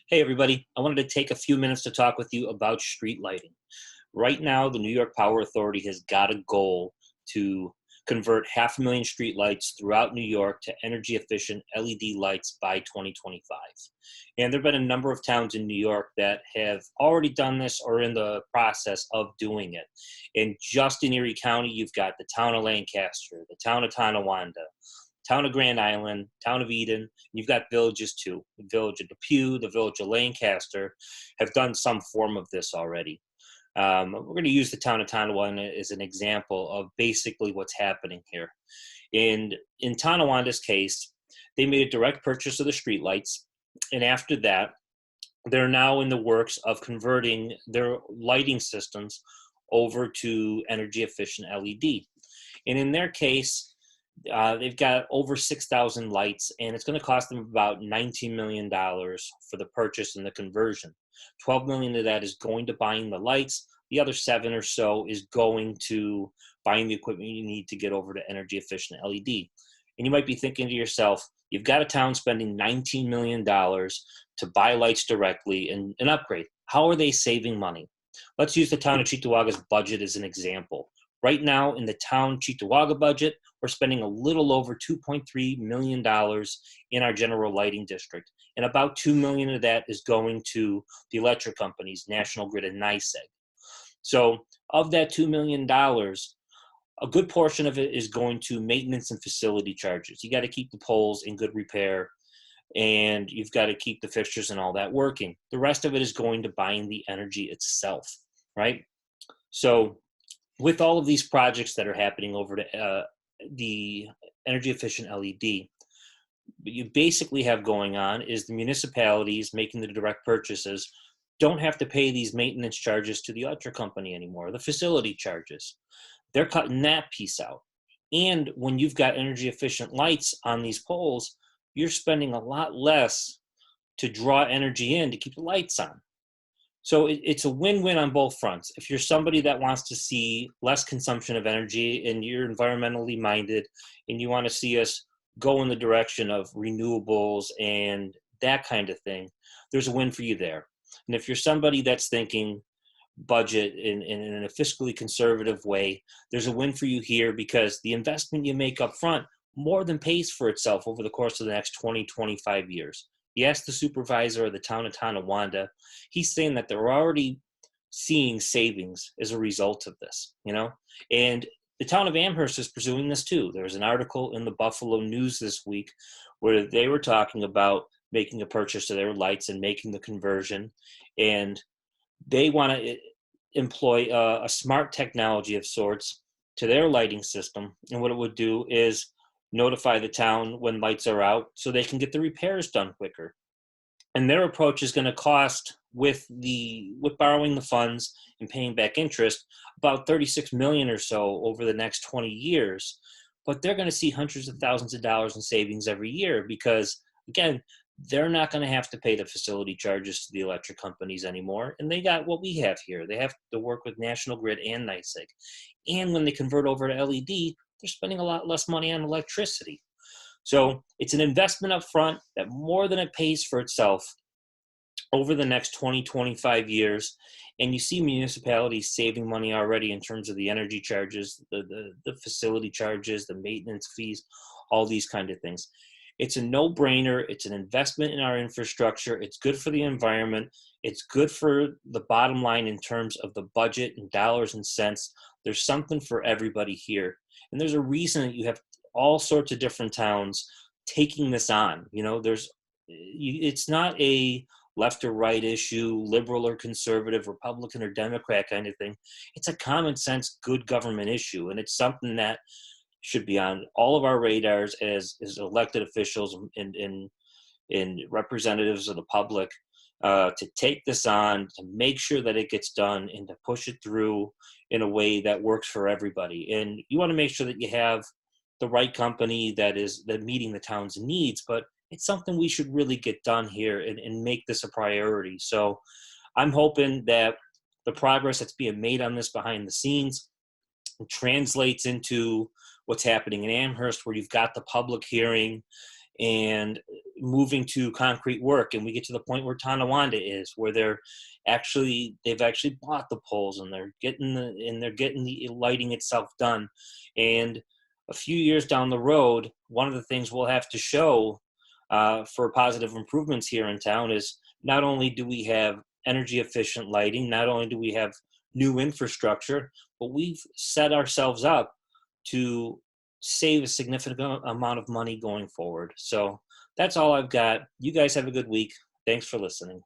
Hey, everybody. I wanted to take a few minutes to talk with you about street lighting. Right now, the New York Power Authority has got a goal to convert 500,000 streetlights throughout New York to energy efficient LED lights by 2025. And there have been a number of towns in New York that have already done this or in the process of doing it. And just in Erie County, you've got the town of Lancaster, the town of Tonawanda, town of Grand Island, town of Eden. You've got villages too. The village of Depew, the village of Lancaster have done some form of this already. We're going to use the town of Tonawanda as an example of basically what's happening here. And in Tonawanda's case, they made a direct purchase of the streetlights. And after that, they're now in the works of converting their lighting systems over to energy efficient LED. And in their case, they've got over 6,000 lights, and it's going to cost them about $19 million for the purchase and the conversion. 12 million of that is going to buying the lights. The other seven or so is going to buying the equipment you need to get over to energy efficient LED. And you might be thinking to yourself, you've got a town spending $19 million to buy lights directly and upgrade. How are they saving money? Let's use the town of Cheektowaga's budget as an example. Right now, in the town Cheektowaga budget, we're spending a little over $2.3 million in our general lighting district. And about $2 million of that is going to the electric companies, National Grid and NYSEG. So of that $2 million, a good portion of it is going to maintenance and facility charges. You got to keep the poles in good repair, and you've got to keep the fixtures and all that working. The rest of it is going to buying the energy itself, right? So with all of these projects that are happening over to the energy efficient LED, what you basically have going on is the municipalities making the direct purchases don't have to pay these maintenance charges to the electric company anymore, the facility charges. They're cutting that piece out. And when you've got energy efficient lights on these poles, you're spending a lot less to draw energy in to keep the lights on. So it's a win-win on both fronts. If you're somebody that wants to see less consumption of energy and you're environmentally minded and you want to see us go in the direction of renewables and that kind of thing, there's a win for you there. And if you're somebody that's thinking budget in a fiscally conservative way, there's a win for you here because the investment you make up front more than pays for itself over the course of the next 20, 25 years. You ask the supervisor of the town of Tonawanda, he's saying that they're already seeing savings as a result of this, and the town of Amherst is pursuing this too. There was an article in the Buffalo News this week where they were talking about making a purchase of their lights and making the conversion, and they want to employ a smart technology of sorts to their lighting system. And what it would do is notify the town when lights are out so they can get the repairs done quicker. And their approach is going to cost, with borrowing the funds and paying back interest, about 36 million or so over the next 20 years. But they're going to see hundreds of thousands of dollars in savings every year because, again, they're not going to have to pay the facility charges to the electric companies anymore. And they got what we have here. They have to work with National Grid and NYSEG. And when they convert over to LED, they're spending a lot less money on electricity. So it's an investment up front that more than it pays for itself over the next 20, 25 years. And you see municipalities saving money already in terms of the energy charges, the facility charges, the maintenance fees, all these kind of things. It's a no-brainer. It's an investment in our infrastructure. It's good for the environment. It's good for the bottom line in terms of the budget and dollars and cents. There's something for everybody here. And there's a reason that you have all sorts of different towns taking this on. It's not a left or right issue, liberal or conservative, Republican or Democrat kind of thing. It's a common sense, good government issue. And it's something that should be on all of our radars as elected officials and representatives of the public to take this on, to make sure that it gets done and to push it through in a way that works for everybody. And you want to make sure that you have the right company that meeting the town's needs, but it's something we should really get done here and make this a priority. So I'm hoping that the progress that's being made on this behind the scenes translates into what's happening in Amherst, where you've got the public hearing and moving to concrete work, and we get to the point where Tonawanda is, where they've actually bought the poles, and they're getting the lighting itself done. And a few years down the road, one of the things we'll have to show for positive improvements here in town is not only do we have energy efficient lighting, not only do we have new infrastructure, but we've set ourselves up to save a significant amount of money going forward. So that's all I've got. You guys have a good week. Thanks for listening.